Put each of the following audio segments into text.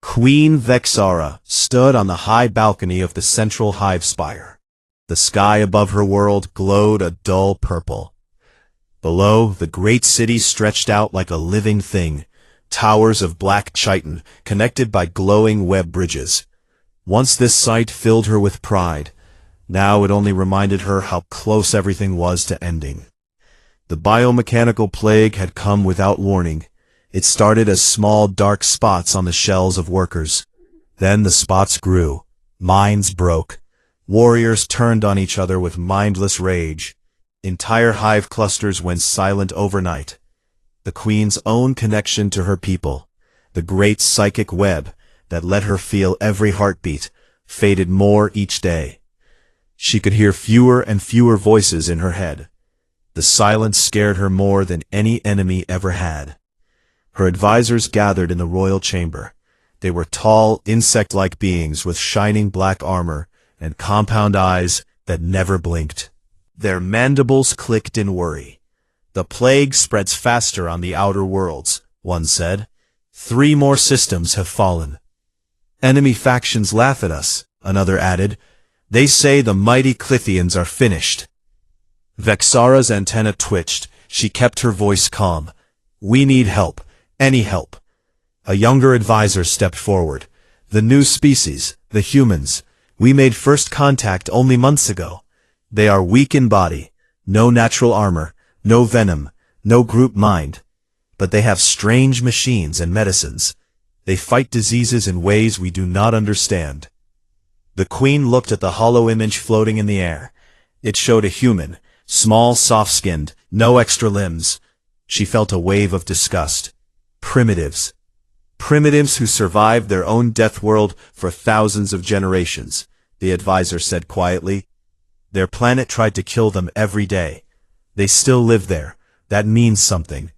Queen Vexara stood on the high balcony of the central hive spire. The sky above her world glowed a dull purple. Below, the great city stretched out like a living thing, towers of black chitin connected by glowing web bridges. Once this sight filled her with pride. Now it only reminded her how close everything was to ending. The biomechanical plague had come without warning. It started as small dark spots on the shells of workers. Then the spots grew. Minds broke. Warriors turned on each other with mindless rage. Entire hive clusters went silent overnight. The queen's own connection to her people, the great psychic web that let her feel every heartbeat, faded more each day. She could hear fewer and fewer voices in her head. The silence scared her more than any enemy ever had. Her advisors gathered in the royal chamber. They were tall, insect-like beings with shining black armor and compound eyes that never blinked. Their mandibles clicked in worry. "The plague spreads faster on the outer worlds," one said. 3 more systems have fallen. "Enemy factions laugh at us," another added. "They say the mighty Clithians are finished." Vexara's antenna twitched. She kept her voice calm. "We need help. Any help." A younger advisor stepped forward. "The new species, the humans. We made first contact only months ago. They are weak in body, no natural armor, no venom, no group mind. But they have strange machines and medicines. They fight diseases in ways we do not understand." The queen looked at the hollow image floating in the air. It showed a human, small, soft-skinned, no extra limbs. She felt a wave of disgust. Primitives. Primitives who survived their own death world for thousands of generations, the advisor said quietly. Their planet tried to kill them every day. They still live there. That means something.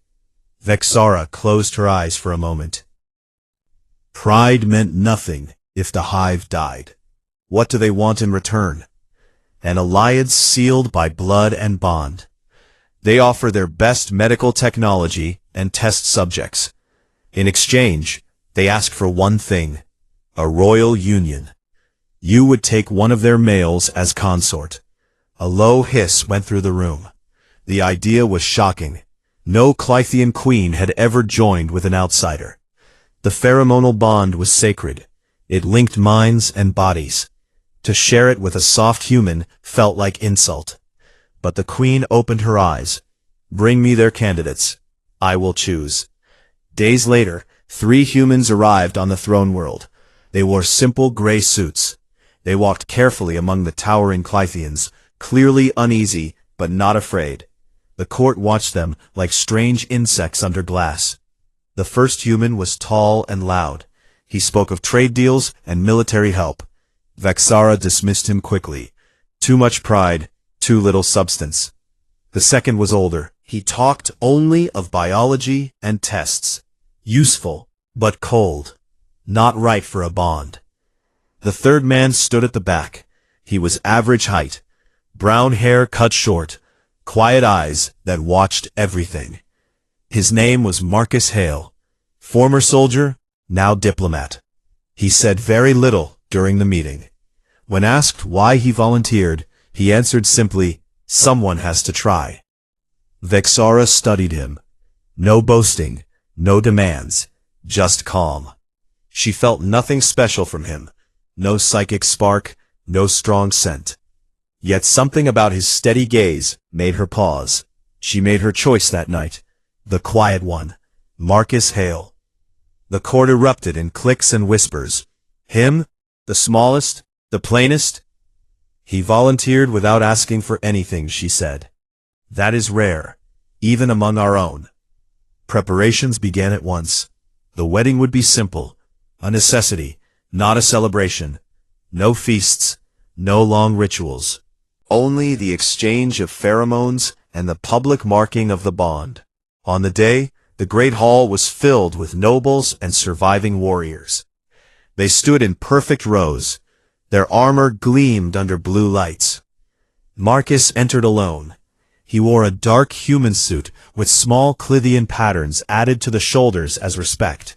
Vexara closed her eyes for a moment. Pride meant nothing if the hive died. What do they want in return? An alliance sealed by blood and bond. They offer their best medical technology and test subjects. In exchange, they ask for one thing: a royal union. You would take one of their males as consort. A low hiss went through the room. The idea was shocking. No Clythian queen had ever joined with an outsider. The pheromonal bond was sacred. It linked minds and bodies. To share it with a soft human felt like insult. But the queen opened her eyes. "Bring me their candidates. I will choose." Days later, 3 humans arrived on the throne world. They wore simple gray suits. They walked carefully among the towering Clythians, clearly uneasy, but not afraid. The court watched them like strange insects under glass. The first human was tall and loud. He spoke of trade deals and military help. Vexara dismissed him quickly. Too much pride, too little substance. The second was older. He talked only of biology and tests. Useful, but cold. Not right for a bond. The third man stood at the back. He was average height. Brown hair cut short. Quiet eyes that watched everything. His name was Marcus Hale. Former soldier, now diplomat. He said very little during the meeting. When asked why he volunteered, he answered simply, "Someone has to try." Vexara studied him. No boasting, no demands, just calm. She felt nothing special from him. No psychic spark, no strong scent. Yet something about his steady gaze made her pause. She made her choice that night. The quiet one, Marcus Hale. The court erupted in clicks and whispers. Him? The smallest? The plainest? He volunteered without asking for anything, she said. That is rare, even among our own. Preparations began at once. The wedding would be simple, a necessity, not a celebration. No feasts, no long rituals. Only the exchange of pheromones and the public marking of the bond. On the day, the great hall was filled with nobles and surviving warriors. They stood in perfect rows. Their armor gleamed under blue lights. Marcus entered alone. He wore a dark human suit with small Clythian patterns added to the shoulders as respect.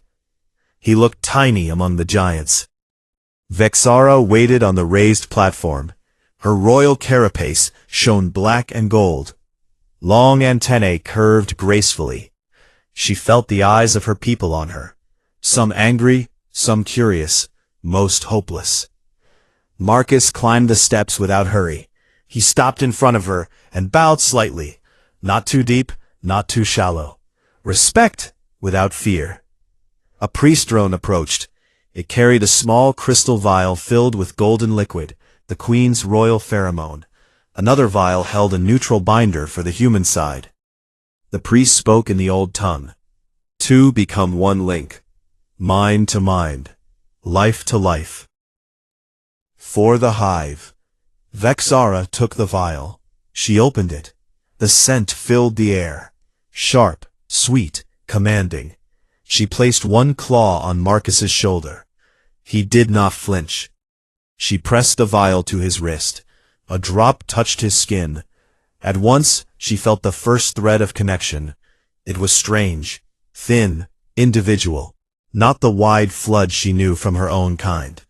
He looked tiny among the giants. Vexara waited on the raised platform. Her royal carapace shone black and gold. Long antennae curved gracefully. She felt the eyes of her people on her. Some angry, some curious, most hopeless. Marcus climbed the steps without hurry. He stopped in front of her and bowed slightly. Not too deep, not too shallow. Respect without fear. A priest drone approached. It carried a small crystal vial filled with golden liquid, the queen's royal pheromone. Another vial held a neutral binder for the human side. The priest spoke in the old tongue. Two become one link. Mind to mind. Life to life. For the hive. Vexara took the vial. She opened it. The scent filled the air. Sharp, sweet, commanding. She placed one claw on Marcus's shoulder. He did not flinch. She pressed the vial to his wrist. A drop touched his skin. At once, she felt the first thread of connection. It was strange, thin, individual, not the wide flood she knew from her own kind.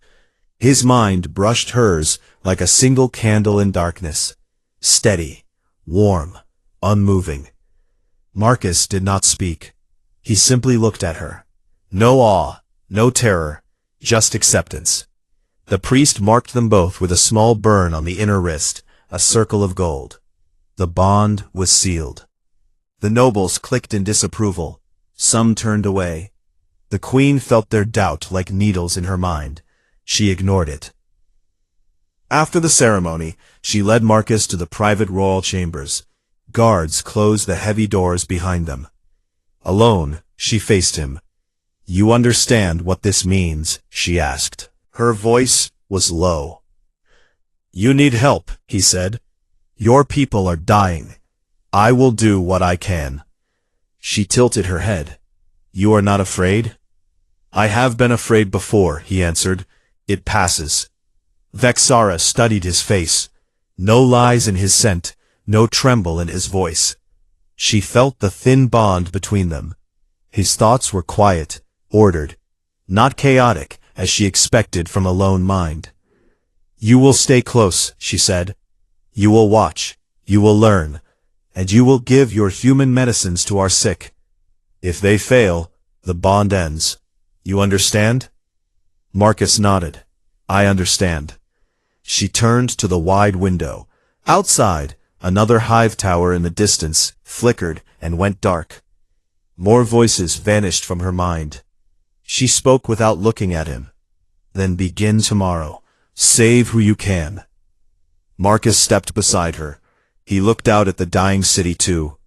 His mind brushed hers like a single candle in darkness. Steady, warm, unmoving. Marcus did not speak. He simply looked at her. No awe, no terror, just acceptance. The priest marked them both with a small burn on the inner wrist, a circle of gold. The bond was sealed. The nobles clicked in disapproval. Some turned away. The queen felt their doubt like needles in her mind. She ignored it. After the ceremony, she led Marcus to the private royal chambers. Guards closed the heavy doors behind them. Alone, she faced him. "You understand what this means?" she asked. Her voice was low. "You need help," he said. "Your people are dying. I will do what I can." She tilted her head. "You are not afraid?" "I have been afraid before," he answered. "It passes." Vexara studied his face. No lies in his scent, no tremble in his voice. She felt the thin bond between them. His thoughts were quiet, ordered, not chaotic, as she expected from a lone mind. "You will stay close," she said. "You will watch, you will learn, and you will give your human medicines to our sick. If they fail, the bond ends. You understand?" Marcus nodded. "I understand." She turned to the wide window. Outside, another hive tower in the distance flickered and went dark. More voices vanished from her mind. She spoke without looking at him. "Then begin tomorrow. Save who you can." Marcus stepped beside her. He looked out at the dying city too.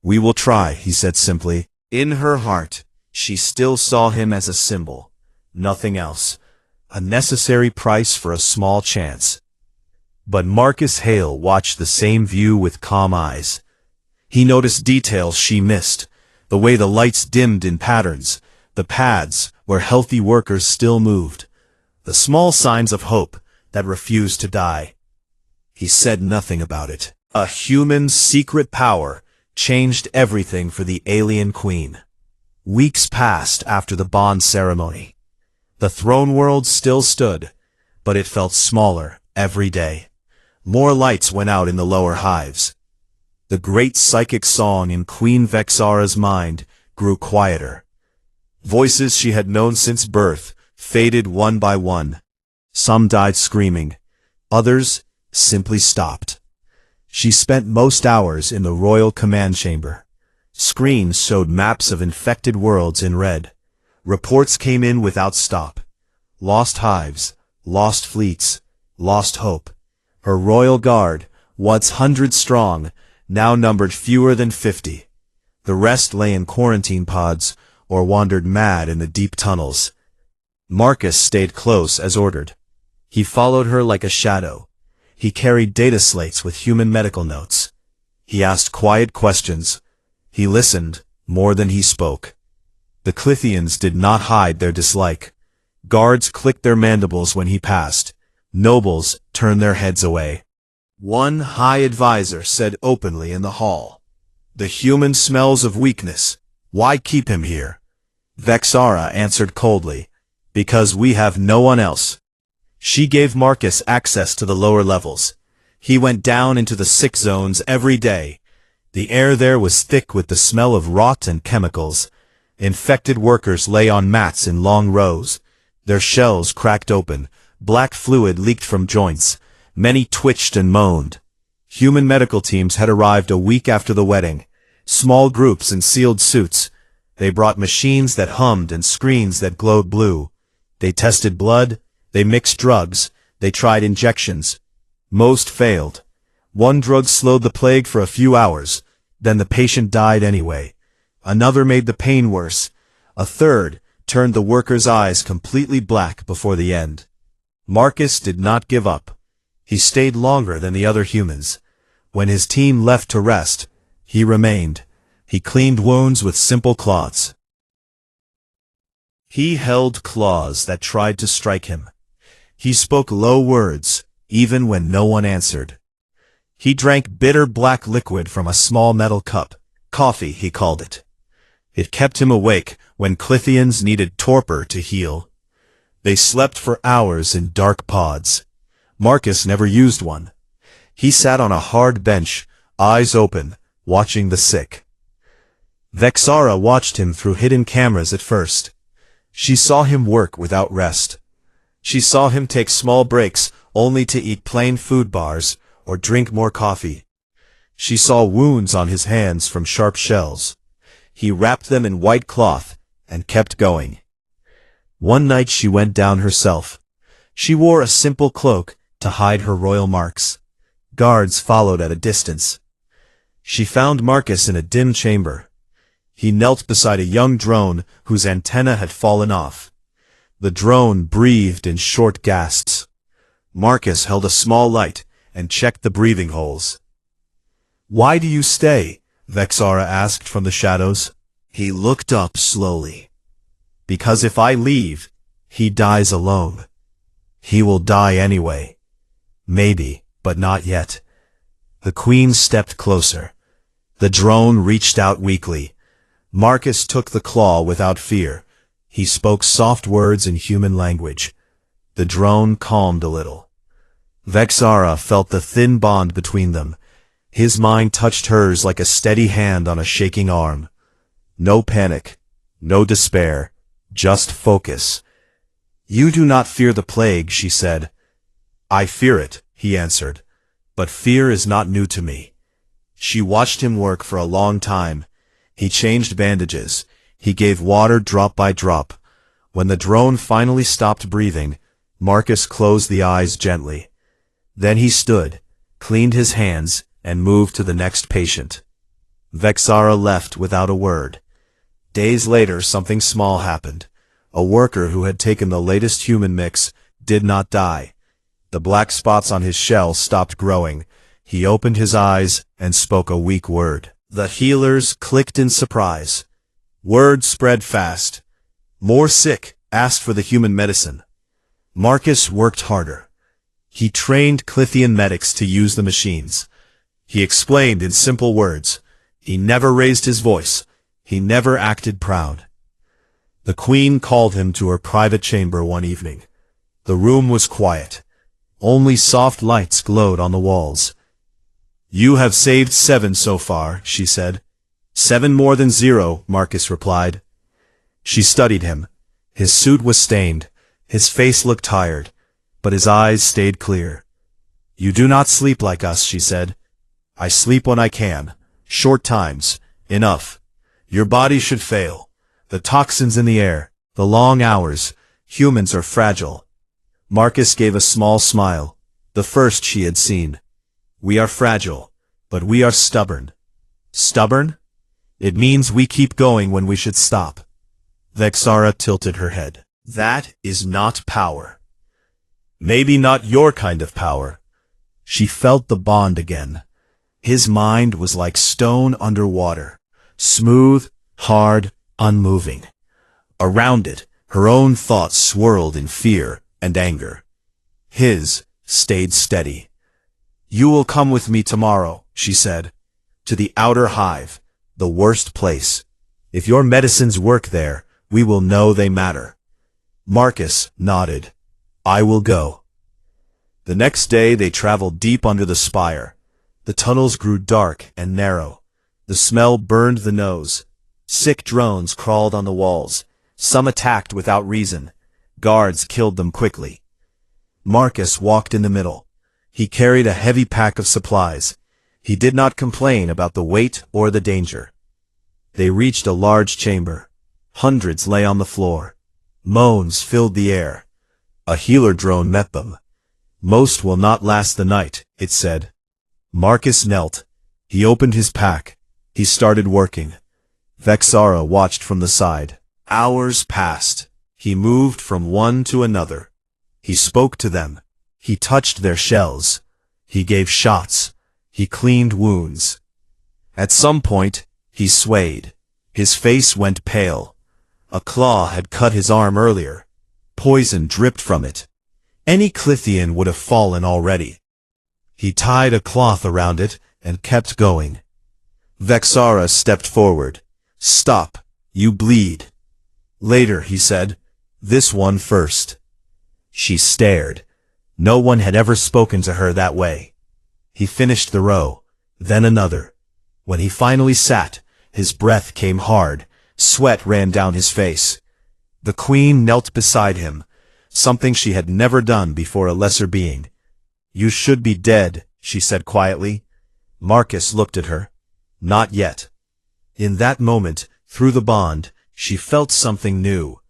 "We will try," he said simply. In her heart, she still saw him as a symbol, nothing else, a necessary price for a small chance. But Marcus Hale watched the same view with calm eyes. He noticed details she missed, the way the lights dimmed in patterns, the paths where healthy workers still moved, the small signs of hope that refused to die. He said nothing about it. A human secret power changed everything for the alien queen. Weeks passed after the bond ceremony. The throne world still stood, but it felt smaller every day. More lights went out in the lower hives. The great psychic song in Queen Vexara's mind grew quieter. Voices she had known since birth faded one by one. Some died screaming. Others simply stopped. She spent most hours in the royal command chamber. Screens showed maps of infected worlds in red. Reports came in without stop. Lost hives, lost fleets, lost hope. Her royal guard, once 100 strong, now numbered fewer than 50. The rest lay in quarantine pods or wandered mad in the deep tunnels. Marcus stayed close as ordered. He followed her like a shadow. He carried data slates with human medical notes. He asked quiet questions. He listened more than he spoke. The Clithians did not hide their dislike. Guards clicked their mandibles when he passed. Nobles turned their heads away. One high advisor said openly in the hall, "The human smells of weakness. Why keep him here?" Vexara answered coldly. Because we have no one else. She gave Marcus access to the lower levels. He went down into the sick zones every day. The air there was thick with the smell of rot and chemicals. Infected workers lay on mats in long rows. Their shells cracked open. Black fluid leaked from joints. Many twitched and moaned. Human medical teams had arrived a week after the wedding. Small groups in sealed suits. They brought machines that hummed and screens that glowed blue. They tested blood. They mixed drugs. They tried injections. Most failed. One drug slowed the plague for a few hours. Then the patient died anyway. Another made the pain worse. A third turned the worker's eyes completely black before the end. Marcus did not give up. He stayed longer than the other humans. When his team left to rest, he remained. He cleaned wounds with simple cloths. He held claws that tried to strike him. He spoke low words, even when no one answered. He drank bitter black liquid from a small metal cup. Coffee, he called it. It kept him awake when Clithians needed torpor to heal. They slept for hours in dark pods. Marcus never used one. He sat on a hard bench, eyes open, watching the sick. Vexara watched him through hidden cameras at first. She saw him work without rest. She saw him take small breaks only to eat plain food bars or drink more coffee. She saw wounds on his hands from sharp shells. He wrapped them in white cloth and kept going. One night she went down herself. She wore a simple cloak to hide her royal marks. Guards followed at a distance. She found Marcus in a dim chamber. He knelt beside a young drone whose antenna had fallen off. The drone breathed in short gasps. Marcus held a small light and checked the breathing holes. "Why do you stay?" Vexara asked from the shadows. He looked up slowly. "Because if I leave, he dies alone. He will die anyway. Maybe, but not yet." The queen stepped closer. The drone reached out weakly. Marcus took the claw without fear. He spoke soft words in human language. The drone calmed a little. Vexara felt the thin bond between them. His mind touched hers like a steady hand on a shaking arm. No panic, no despair, just focus. "You do not fear the plague," she said. "I fear it," he answered, "but fear is not new to me." She watched him work for a long time. He changed bandages. He gave water drop by drop. When the drone finally stopped breathing, Marcus closed the eyes gently. Then he stood, cleaned his hands, and moved to the next patient. Vexara left without a word. Days later, something small happened. A worker who had taken the latest human mix did not die. The black spots on his shell stopped growing. He opened his eyes and spoke a weak word. The healers clicked in surprise. Word spread fast. More sick asked for the human medicine. Marcus worked harder. He trained Clithian medics to use the machines. He explained in simple words. He never raised his voice. He never acted proud. The queen called him to her private chamber one evening. The room was quiet. Only soft lights glowed on the walls. "You have saved 7 so far," she said. "7 more than 0, Marcus replied. She studied him. His suit was stained. His face looked tired, but his eyes stayed clear. "You do not sleep like us," she said. "I sleep when I can. Short times. Enough. Your body should fail. The toxins in the air, the long hours. Humans are fragile." Marcus gave a small smile, the first she had seen. "We are fragile, but we are stubborn." "Stubborn? It means we keep going when we should stop." Vexara tilted her head. "That is not power. Maybe not your kind of power." She felt the bond again. His mind was like stone under water, smooth, hard, unmoving. Around it, her own thoughts swirled in fear and anger. His stayed steady. "You will come with me tomorrow," she said, "to the outer hive, the worst place. If your medicines work there, we will know they matter. Marcus nodded. I will go. The next day they traveled deep under the spire. The tunnels grew dark and narrow. The smell burned the nose. Sick drones crawled on the walls. Some attacked without reason. Guards killed them quickly. Marcus walked in the middle. He carried a heavy pack of supplies. He did not complain about the weight or the danger. They reached a large chamber. Hundreds lay on the floor. Moans filled the air. A healer drone met them. Most will not last the night, it said. Marcus knelt. He opened his pack. He started working. Vexara watched from the side. Hours passed. He moved from one to another. He spoke to them. He touched their shells. He gave shots. He cleaned wounds. At some point, he swayed. His face went pale. A claw had cut his arm earlier. Poison dripped from it. Any Clithian would have fallen already. He tied a cloth around it and kept going. Vexara stepped forward. Stop, you bleed. Later, he said, this one first. She stared. No one had ever spoken to her that way. He finished the row, then another. When he finally sat, his breath came hard. Sweat ran down his face. The queen knelt beside him, something she had never done before a lesser being. You should be dead, she said quietly. Marcus looked at her. Not yet. In that moment, through the bond, she felt something new.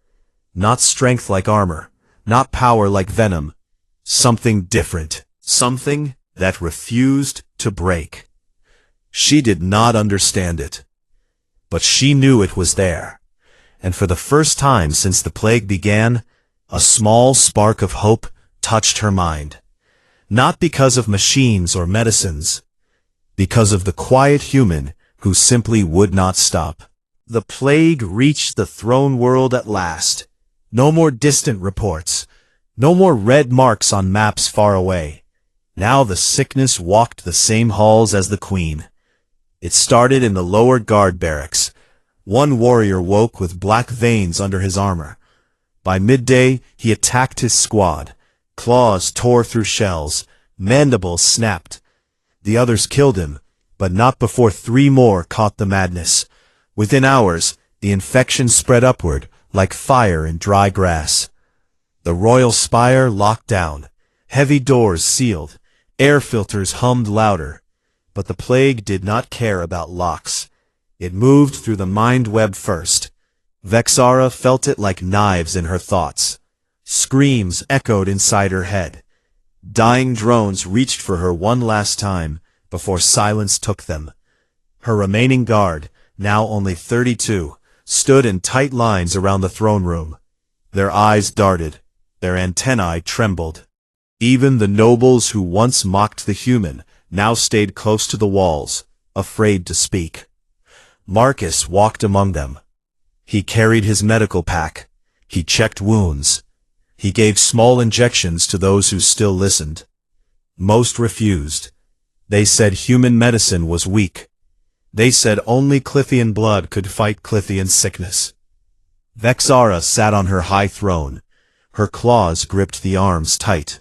Not strength like armor, not power like venom. Something different. Something that refused to break. She did not understand it. But she knew it was there. And for the first time since the plague began, a small spark of hope touched her mind. Not because of machines or medicines, because of the quiet human who simply would not stop. The plague reached the throne world at last. No more distant reports. No more red marks on maps far away. Now the sickness walked the same halls as the queen. It started in the lower guard barracks. One warrior woke with black veins under his armor. By midday, he attacked his squad. Claws tore through shells. Mandibles snapped. The others killed him, but not before 3 more caught the madness. Within hours, the infection spread upward like fire in dry grass. The royal spire locked down. Heavy doors sealed. Air filters hummed louder. But the plague did not care about locks. It moved through the mind web first. Vexara felt it like knives in her thoughts. Screams echoed inside her head. Dying drones reached for her one last time before silence took them. Her remaining guard, now only 32, stood in tight lines around the throne room. Their eyes darted. Their antennae trembled. Even the nobles who once mocked the human now stayed close to the walls, afraid to speak. Marcus walked among them. He carried his medical pack. He checked wounds. He gave small injections to those who still listened. Most refused. They said human medicine was weak. They said only Clithian blood could fight Clithian sickness. Vexara sat on her high throne. Her claws gripped the arms tight.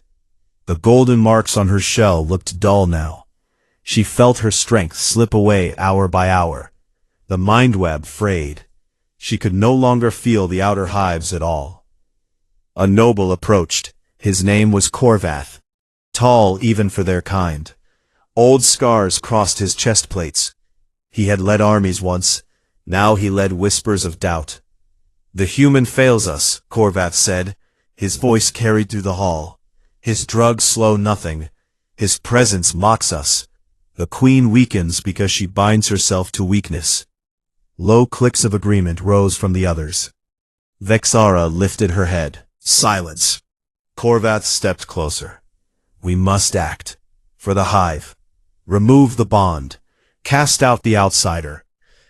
The golden marks on her shell looked dull now. She felt her strength slip away hour by hour. The mind web frayed. She could no longer feel the outer hives at all. A noble approached. His name was Corvath. Tall even for their kind. Old scars crossed his chest plates. He had led armies once. Now he led whispers of doubt. The human fails us, Corvath said. His voice carried through the hall. His drugs slow nothing. His presence mocks us. The queen weakens because she binds herself to weakness. Low clicks of agreement rose from the others. Vexara lifted her head. Silence. Corvath stepped closer. We must act. For the hive. Remove the bond. Cast out the outsider.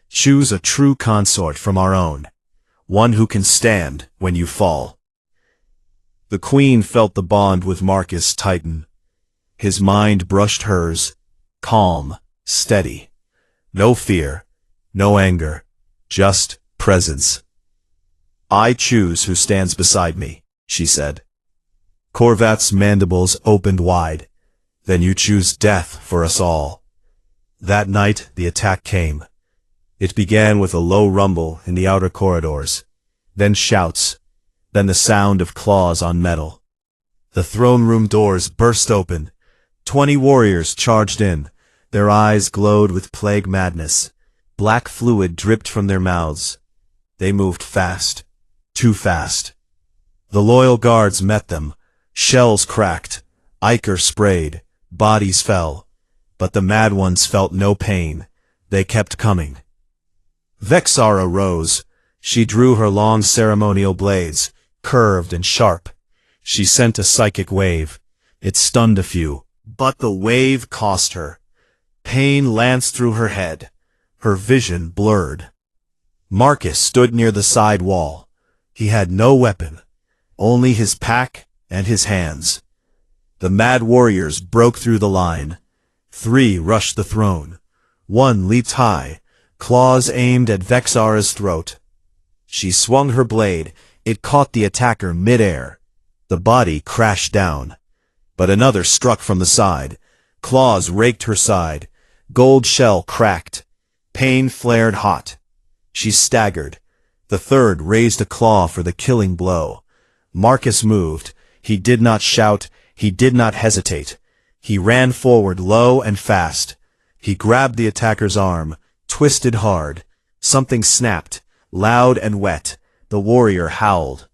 Choose a true consort from our own. One who can stand when you fall. The queen felt the bond with Marcus tighten. His mind brushed hers. Calm. Steady. No fear. No anger. Just presence. I choose who stands beside me, she said. Korvath's mandibles opened wide. Then you choose death for us all. That night, the attack came. It began with a low rumble in the outer corridors, then shouts, then the sound of claws on metal. The throne room doors burst open. 20 warriors charged in. Their eyes glowed with plague madness. Black fluid dripped from their mouths. They moved fast. Too fast. The loyal guards met them. Shells cracked. Ichor sprayed. Bodies fell. But the mad ones felt no pain. They kept coming. Vexara rose. She drew her long ceremonial blades, curved and sharp. She sent a psychic wave. It stunned a few, but the wave cost her. Pain lanced through her head. Her vision blurred. Marcus stood near the side wall. He had no weapon, only his pack and his hands. The mad warriors broke through the line. 3 rushed the throne. 1 leaped high, claws aimed at Vexara's throat. She swung her blade. It caught the attacker mid-air. The body crashed down. But another struck from the side. Claws raked her side. Gold shell cracked. Pain flared hot. She staggered. The third raised a claw for the killing blow. Marcus moved. He did not shout. He did not hesitate. He ran forward low and fast. He grabbed the attacker's arm, twisted hard. Something snapped, loud and wet. The warrior howled.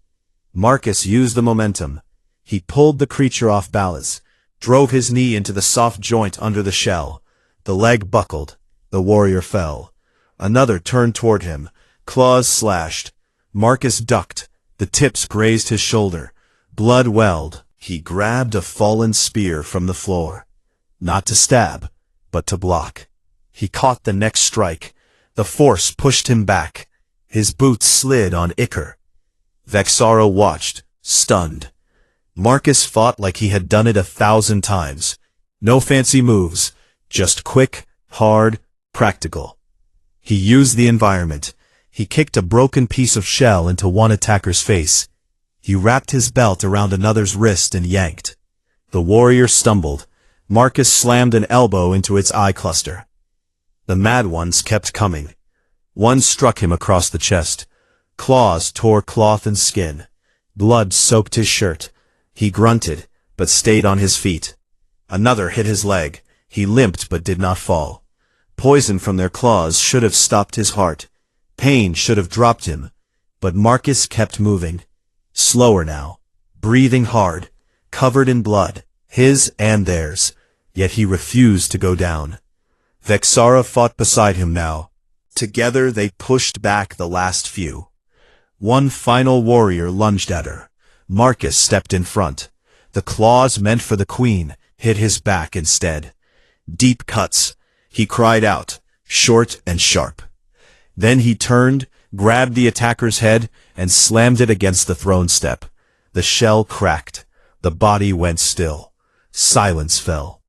Marcus used the momentum. He pulled the creature off balance, drove his knee into the soft joint under the shell. The leg buckled. The warrior fell. Another turned toward him. Claws slashed. Marcus ducked. The tips grazed his shoulder. Blood welled. He grabbed a fallen spear from the floor. Not to stab, but to block. He caught the next strike. The force pushed him back. His boots slid on ichor. Vexara watched, stunned. Marcus fought like he had done it 1,000 times. No fancy moves, just quick, hard, practical. He used the environment. He kicked a broken piece of shell into one attacker's face. He wrapped his belt around another's wrist and yanked. The warrior stumbled. Marcus slammed an elbow into its eye cluster. The mad ones kept coming. One struck him across the chest. Claws tore cloth and skin. Blood soaked his shirt. He grunted, but stayed on his feet. Another hit his leg. He limped but did not fall. Poison from their claws should have stopped his heart. Pain should have dropped him. But Marcus kept moving. Slower now, breathing hard, covered in blood, his and theirs. Yet he refused to go down. Vexara fought beside him now. Together they pushed back the last few. One final warrior lunged at her. Marcus stepped in front. The claws meant for the queen hit his back instead. Deep cuts. He cried out, short and sharp. Then he turned, grabbed the attacker's head, and slammed it against the throne step. The shell cracked. The body went still. Silence fell.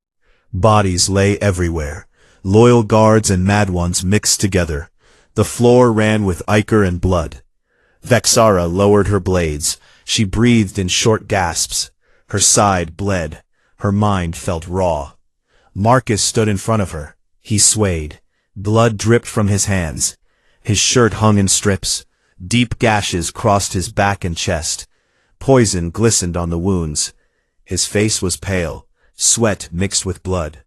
Bodies lay everywhere. Loyal guards and mad ones mixed together. The floor ran with ichor and blood. Vexara lowered her blades. She breathed in short gasps. Her side bled. Her mind felt raw. Marcus stood in front of her. He swayed. Blood dripped from his hands. His shirt hung in strips. Deep gashes crossed his back and chest. Poison glistened on the wounds. His face was pale. Sweat mixed with blood.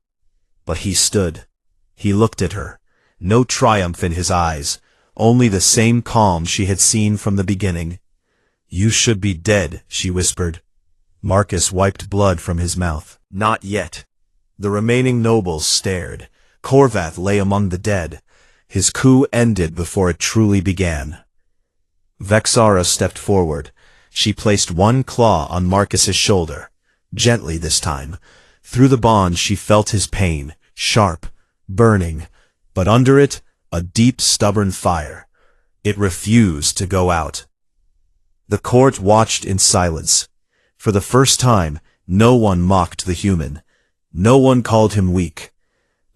But he stood. He looked at her. No triumph in his eyes. Only the same calm she had seen from the beginning. "You should be dead," she whispered. Marcus wiped blood from his mouth. Not yet. The remaining nobles stared. Korvath lay among the dead. His coup ended before it truly began. Vexara stepped forward. She placed one claw on Marcus's shoulder. Gently this time. Through the bond she felt his pain, sharp, burning, but under it, a deep, stubborn fire. It refused to go out. The court watched in silence. For the first time, no one mocked the human. No one called him weak.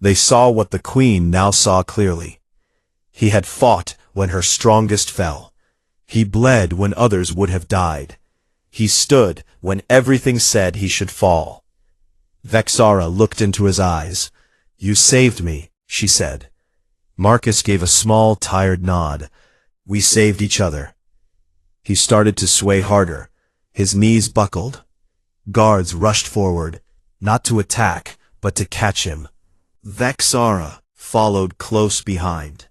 They saw what the queen now saw clearly. He had fought when her strongest fell. He bled when others would have died. He stood when everything said he should fall. Vexara looked into his eyes. "You saved me," she said. Marcus gave a small, tired nod. "We saved each other." He started to sway harder. His knees buckled. Guards rushed forward, not to attack, but to catch him. Vexara followed close behind.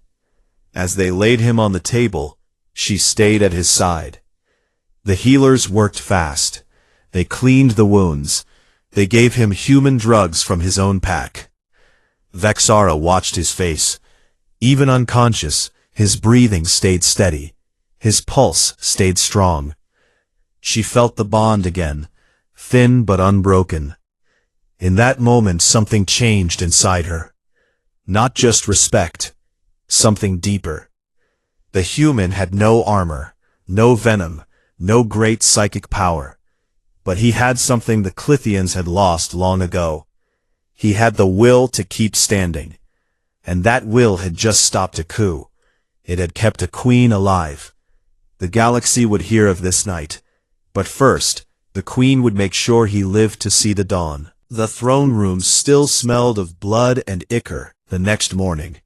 As they laid him on the table, she stayed at his side. The healers worked fast. They cleaned the wounds. They gave him human drugs from his own pack. Vexara watched his face. Even unconscious, his breathing stayed steady. His pulse stayed strong. She felt the bond again, thin but unbroken. In that moment something changed inside her. Not just respect, something deeper. The human had no armor, no venom, no great psychic power. But he had something the Clithians had lost long ago. He had the will to keep standing. And that will had just stopped a coup. It had kept a queen alive. The galaxy would hear of this night. But first, the queen would make sure he lived to see the dawn. The throne room still smelled of blood and ichor the next morning.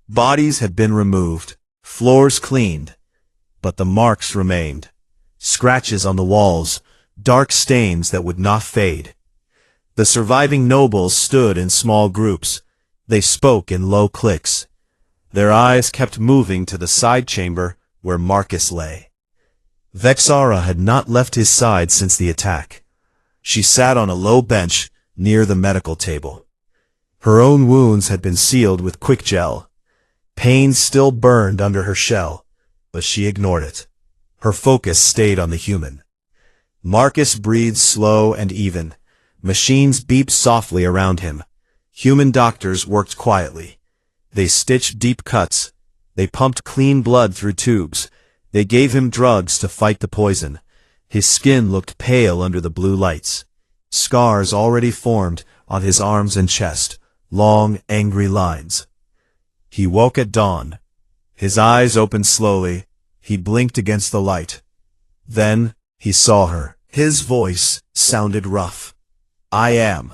Bodies had been removed, floors cleaned. But the marks remained. Scratches on the walls, dark stains that would not fade. The surviving nobles stood in small groups. They spoke in low clicks. Their eyes kept moving to the side chamber where Marcus lay. Vexara had not left his side since the attack. She sat on a low bench near the medical table. Her own wounds had been sealed with quick gel. Pain still burned under her shell, but she ignored it. Her focus stayed on the human. Marcus breathed slow and even. Machines beeped softly around him. Human doctors worked quietly. They stitched deep cuts. They pumped clean blood through tubes. They gave him drugs to fight the poison. His skin looked pale under the blue lights. Scars already formed on his arms and chest, long, angry lines. He woke at dawn. His eyes opened slowly. He blinked against the light. Then he saw her. His voice sounded rough. "I am,"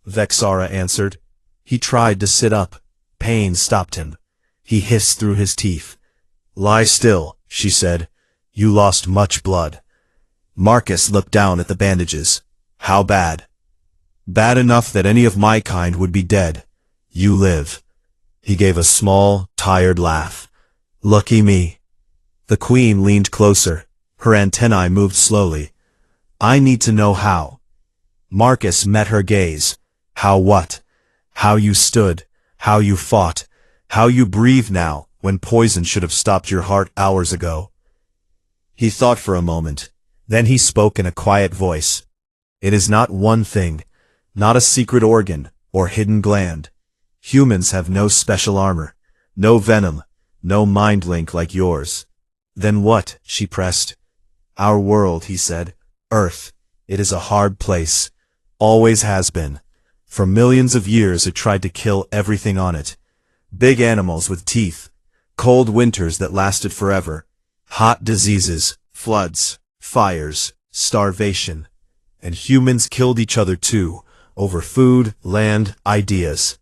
Vexara answered. He tried to sit up. Pain stopped him. He hissed through his teeth. "Lie still," she said. "You lost much blood." Marcus looked down at the bandages. "How bad?" "Bad enough that any of my kind would be dead. You live." He gave a small, tired laugh. "Lucky me." The queen leaned closer. Her antennae moved slowly. "I need to know how." Marcus met her gaze. "How what?" "How you stood. How you fought. How you breathe now, when poison should have stopped your heart hours ago." He thought for a moment. Then he spoke in a quiet voice. "It is not one thing, not a secret organ or hidden gland. Humans have no special armor, no venom, no mind link like yours." "Then what?" she pressed. "Our world," he said. "Earth. It is a hard place. Always has been. For millions of years it tried to kill everything on it. Big animals with teeth. Cold winters that lasted forever. Hot diseases, floods, fires, starvation. And humans killed each other too, over food, land, ideas."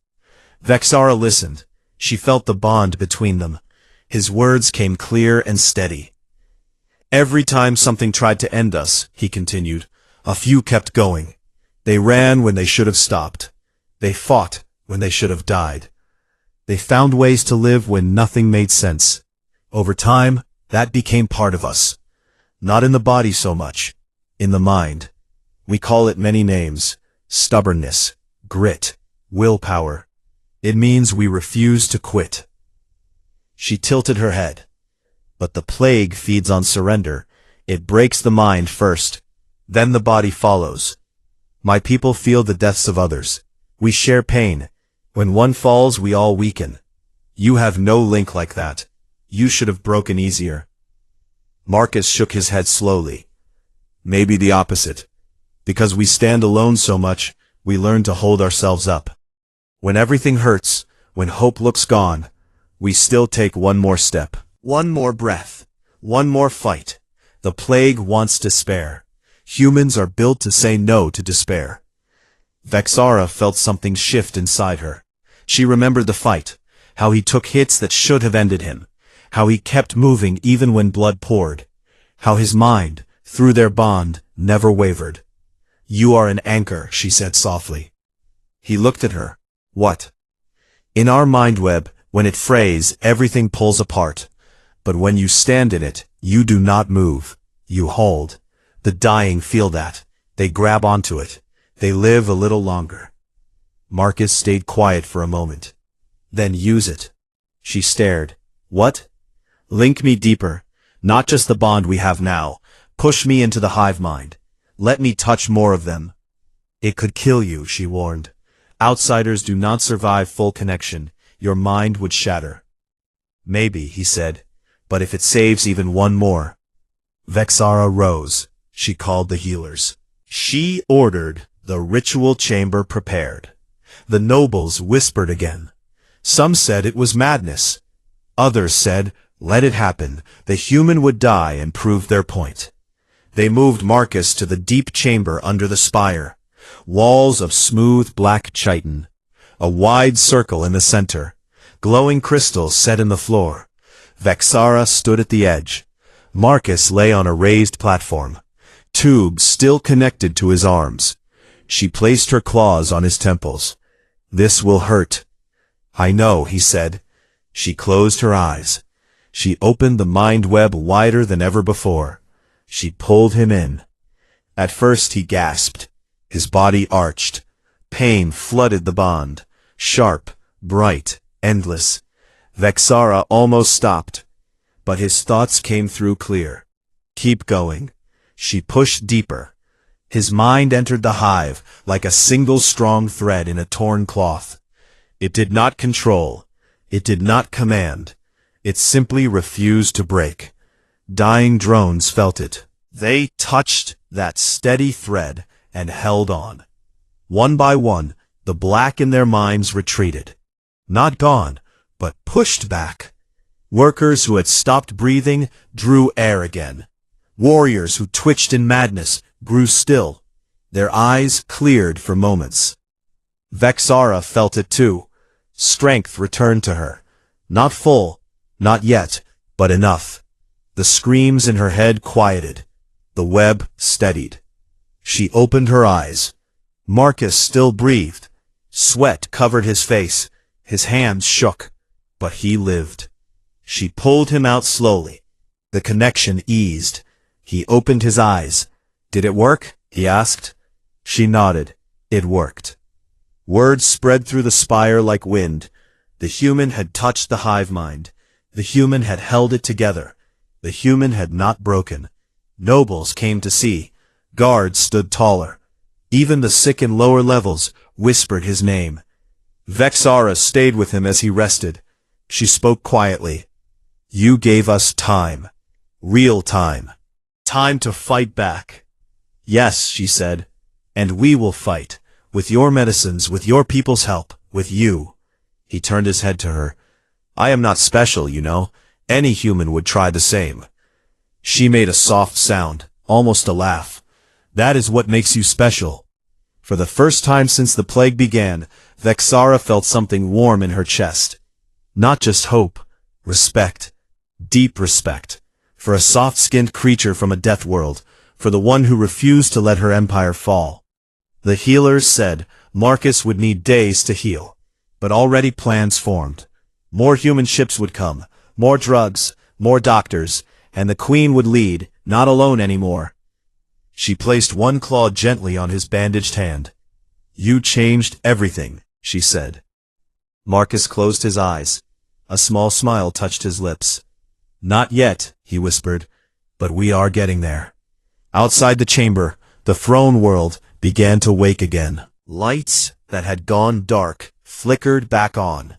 Vexara listened. She felt the bond between them. His words came clear and steady. "Every time something tried to end us," he continued, "a few kept going. They ran when they should have stopped. They fought when they should have died. They found ways to live when nothing made sense. Over time, that became part of us. Not in the body so much, in the mind. We call it many names: stubbornness, grit, willpower. It means we refuse to quit." She tilted her head. "But the plague feeds on surrender. It breaks the mind first. Then the body follows. My people feel the deaths of others. We share pain. When one falls, we all weaken. You have no link like that. You should have broken easier." Marcus shook his head slowly. "Maybe the opposite. Because we stand alone so much, we learn to hold ourselves up. When everything hurts, when hope looks gone, we still take one more step, one more breath, One more fight. The plague wants despair. Humans are built to say no to despair. Vexara felt something shift inside her. She remembered the fight, how he took hits that should have ended him, how he kept moving even when blood poured, how his mind, through their bond, never wavered. "You are an anchor," she said softly. He looked at her. "What?" "In our mind web, when it frays, everything pulls apart. But when you stand in it, you do not move. You hold. The dying feel that. They grab onto it. They live a little longer." Marcus stayed quiet for a moment. "Then use it." She stared. "What?" "Link me deeper. Not just the bond we have now. Push me into the hive mind. Let me touch more of them." "It could kill you," she warned. "Outsiders do not survive full connection. Your mind would shatter." "Maybe," he said, "but if it saves even one more." Vexara rose. She called the healers. She ordered the ritual chamber prepared. The nobles whispered again. Some said it was madness. Others said, let it happen. The human would die and prove their point. They moved Marcus to the deep chamber under the spire. Walls of smooth black chitin. A wide circle in the center. Glowing crystals set in the floor. Vexara stood at the edge. Marcus lay on a raised platform. Tubes still connected to his arms. She placed her claws on his temples. "This will hurt." "I know," he said. She closed her eyes. She opened the mind web wider than ever before. She pulled him in. At first he gasped. His body arched. Pain flooded the bond. Sharp, bright, endless. Vexara almost stopped. But his thoughts came through clear. "Keep going." She pushed deeper. His mind entered the hive like a single strong thread in a torn cloth. It did not control. It did not command. It simply refused to break. Dying drones felt it. They touched that steady thread and held on. One by one, the black in their minds retreated. Not gone, but pushed back. Workers who had stopped breathing drew air again. Warriors who twitched in madness grew still. Their eyes cleared for moments. Vexara felt it too. Strength returned to her. Not full, not yet, but enough. The screams in her head quieted. The web steadied. She opened her eyes. Marcus still breathed. Sweat covered his face. His hands shook. But he lived. She pulled him out slowly. The connection eased. He opened his eyes. "Did it work?" he asked. She nodded. It worked. Words spread through the spire like wind. The human had touched the hive mind. The human had held it together. The human had not broken. Nobles came to see. Guards stood taller. Even the sick in lower levels whispered his name. Vexara stayed with him as he rested. She spoke quietly. "You gave us time. Real time. Time to fight back." "Yes," she said. "And we will fight. With your medicines, with your people's help, with you." He turned his head to her. "I am not special, you know. Any human would try the same." She made a soft sound, almost a laugh. "That is what makes you special." For the first time since the plague began, Vexara felt something warm in her chest. Not just hope, respect. Deep respect. For a soft-skinned creature from a death world, for the one who refused to let her empire fall. The healers said Marcus would need days to heal, but already plans formed. More human ships would come, more drugs, more doctors, and the queen would lead, not alone anymore. She placed one claw gently on his bandaged hand. "You changed everything," she said. Marcus closed his eyes. A small smile touched his lips. "Not yet," he whispered, "but we are getting there." Outside the chamber, the throne world began to wake again. Lights that had gone dark flickered back on.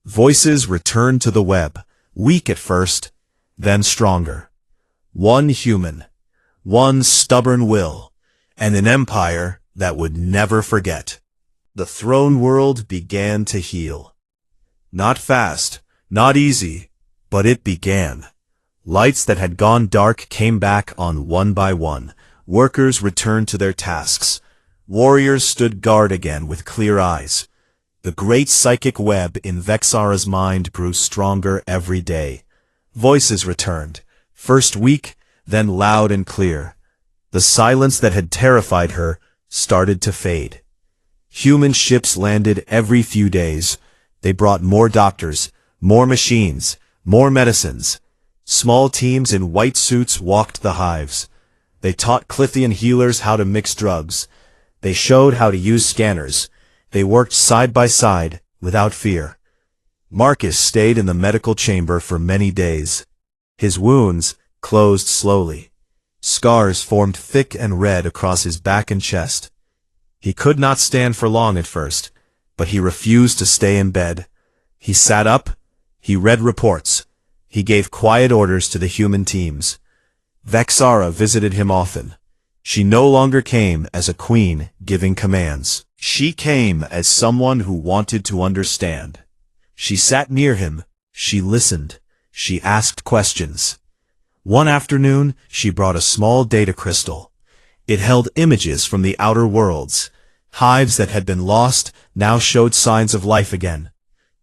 Voices returned to the web, weak at first, then stronger. One human, one stubborn will, and an empire that would never forget. The throne world began to heal. Not fast, not easy, but it began. Lights that had gone dark came back on one by one. Workers returned to their tasks. Warriors stood guard again with clear eyes. The great psychic web in Vexara's mind grew stronger every day. Voices returned, first weak, then loud and clear. The silence that had terrified her started to fade. Human ships landed every few days. They brought more doctors, more machines, more medicines. Small teams in white suits walked the hives. They taught Clithian healers how to mix drugs. They showed how to use scanners. They worked side by side, without fear. Marcus stayed in the medical chamber for many days. His wounds closed slowly. Scars formed thick and red across his back and chest. He could not stand for long at first, but he refused to stay in bed. He sat up. He read reports. He gave quiet orders to the human teams. Vexara visited him often. She no longer came as a queen giving commands. She came as someone who wanted to understand. She sat near him. She listened. She asked questions. One afternoon, she brought a small data crystal. It held images from the outer worlds. Hives that had been lost now showed signs of life again.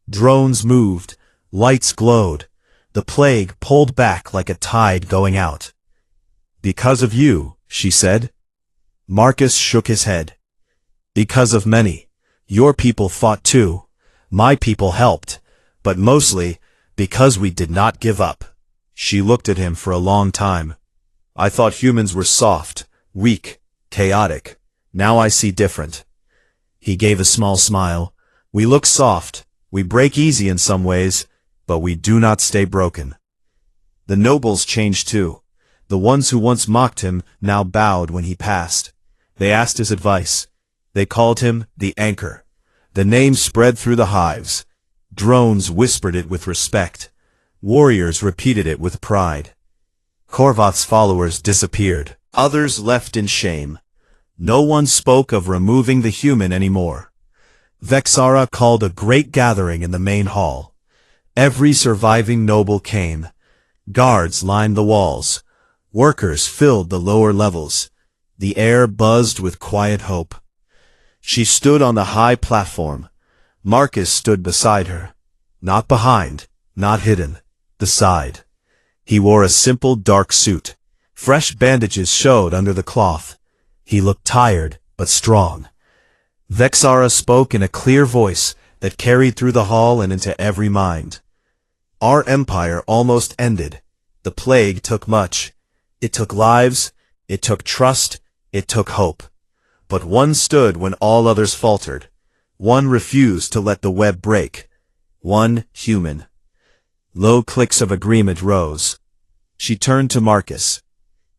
Drones moved. Lights glowed. The plague pulled back like a tide going out. "Because of you," she said. Marcus shook his head. "Because of many. Your people fought too. My people helped. But mostly, because we did not give up." She looked at him for a long time. "I thought humans were soft, weak, chaotic. Now I see different." He gave a small smile. "We look soft. We break easy in some ways, but we do not stay broken." The nobles changed too. The ones who once mocked him now bowed when he passed. They asked his advice. They called him the Anchor. The name spread through the hives. Drones whispered it with respect. Warriors repeated it with pride. Korvath's followers disappeared. Others left in shame. No one spoke of removing the human anymore. Vexara called a great gathering in the main hall. Every surviving noble came. Guards lined the walls. Workers filled the lower levels. The air buzzed with quiet hope. She stood on the high platform. Marcus stood beside her. Not behind, not hidden, beside. He wore a simple dark suit. Fresh bandages showed under the cloth. He looked tired, but strong. Vexara spoke in a clear voice that carried through the hall and into every mind. "Our empire almost ended. The plague took much. It took lives, it took trust, it took hope. But one stood when all others faltered. One refused to let the web break. One human." Low clicks of agreement rose. She turned to Marcus.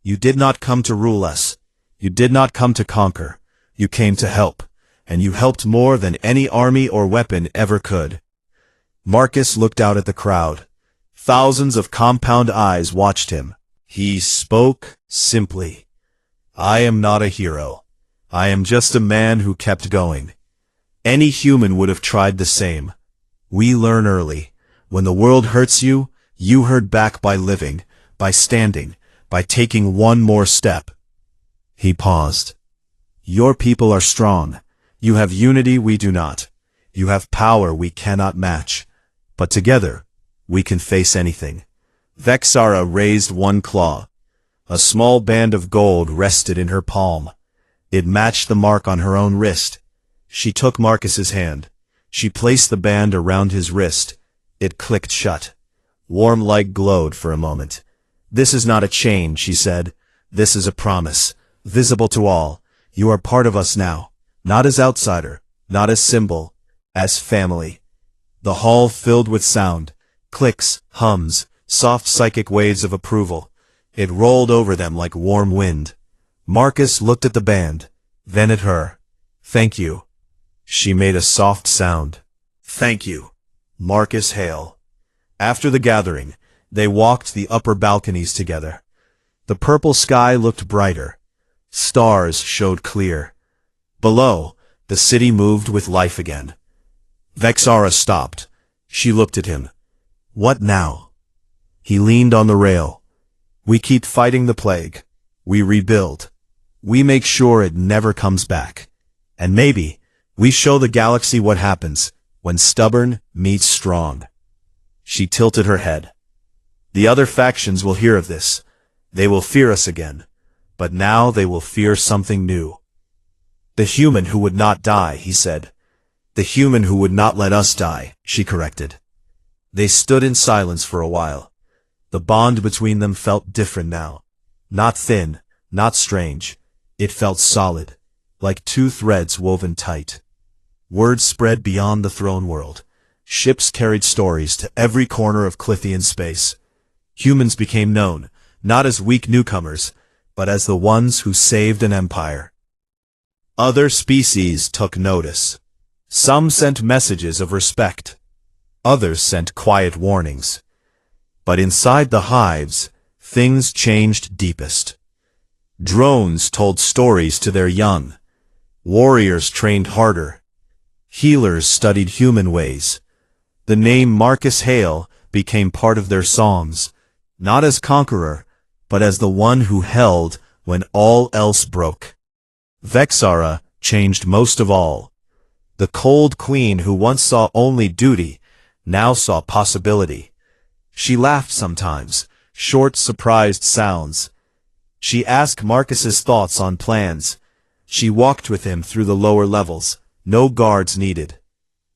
"You did not come to rule us. You did not come to conquer. You came to help. And you helped more than any army or weapon ever could." Marcus looked out at the crowd. Thousands of compound eyes watched him. He spoke simply. "I am not a hero. I am just a man who kept going. Any human would have tried the same. We learn early. When the world hurts you, you hurt back by living, by standing, by taking one more step." He paused. "Your people are strong. You have unity we do not. You have power we cannot match. But together, we can face anything." Vexara raised one claw. A small band of gold rested in her palm. It matched the mark on her own wrist. She took Marcus's hand. She placed the band around his wrist. It clicked shut. Warm light glowed for a moment. "This is not a chain," she said. "This is a promise, visible to all. You are part of us now, not as outsider, not as symbol, as family." The hall filled with sound. Clicks, hums, soft psychic waves of approval. It rolled over them like warm wind. Marcus looked at the band, then at her. "Thank you." She made a soft sound. "Thank you, Marcus Hale." After the gathering, they walked the upper balconies together. The purple sky looked brighter. Stars showed clear. Below, the city moved with life again. Vexara stopped. She looked at him. "What now?" He leaned on the rail. We keep fighting the plague. We rebuild. We make sure it never comes back. And maybe we show the galaxy what happens when stubborn meets strong. She tilted her head. The other factions will hear of this. They will fear us again. But now they will fear something new. The human who would not die, he said. The human who would not let us die, she corrected. They stood in silence for a while. The bond between them felt different now. Not thin, not strange. It felt solid, like two threads woven tight. Word spread beyond the throne world. Ships carried stories to every corner of Clithian space. Humans became known, not as weak newcomers, but as the ones who saved an empire. Other species took notice. Some sent messages of respect. Others sent quiet warnings. But inside the hives, things changed deepest. Drones told stories to their young. Warriors trained harder. Healers studied human ways. The name Marcus Hale became part of their songs, not as conqueror, but as the one who held when all else broke. Vexara changed most of all. The cold queen who once saw only duty, now saw possibility. She laughed sometimes, short surprised sounds. She asked Marcus's thoughts on plans. She walked with him through the lower levels, no guards needed.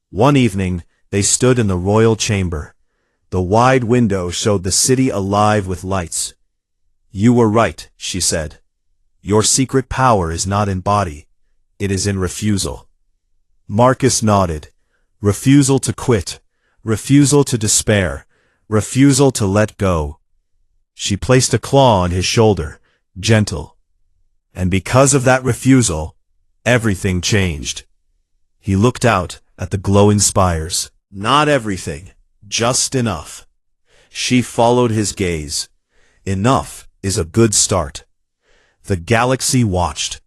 One evening, they stood in the royal chamber. The wide window showed the city alive with lights. You were right, she said. Your secret power is not in body. It is in refusal. Marcus nodded. Refusal to quit. Refusal to despair. Refusal to let go. She placed a claw on his shoulder, gentle. And because of that refusal, everything changed. He looked out at the glowing spires. Not everything, just enough. She followed his gaze. Enough is a good start. The galaxy watched.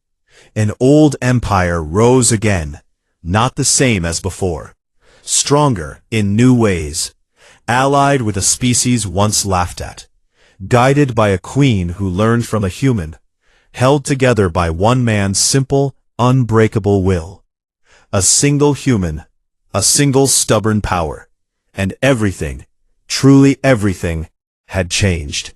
An old empire rose again, not the same as before. Stronger in new ways, allied with a species once laughed at, guided by a queen who learned from a human, held together by one man's simple, unbreakable will. A single human, a single stubborn power, and everything, truly everything, had changed.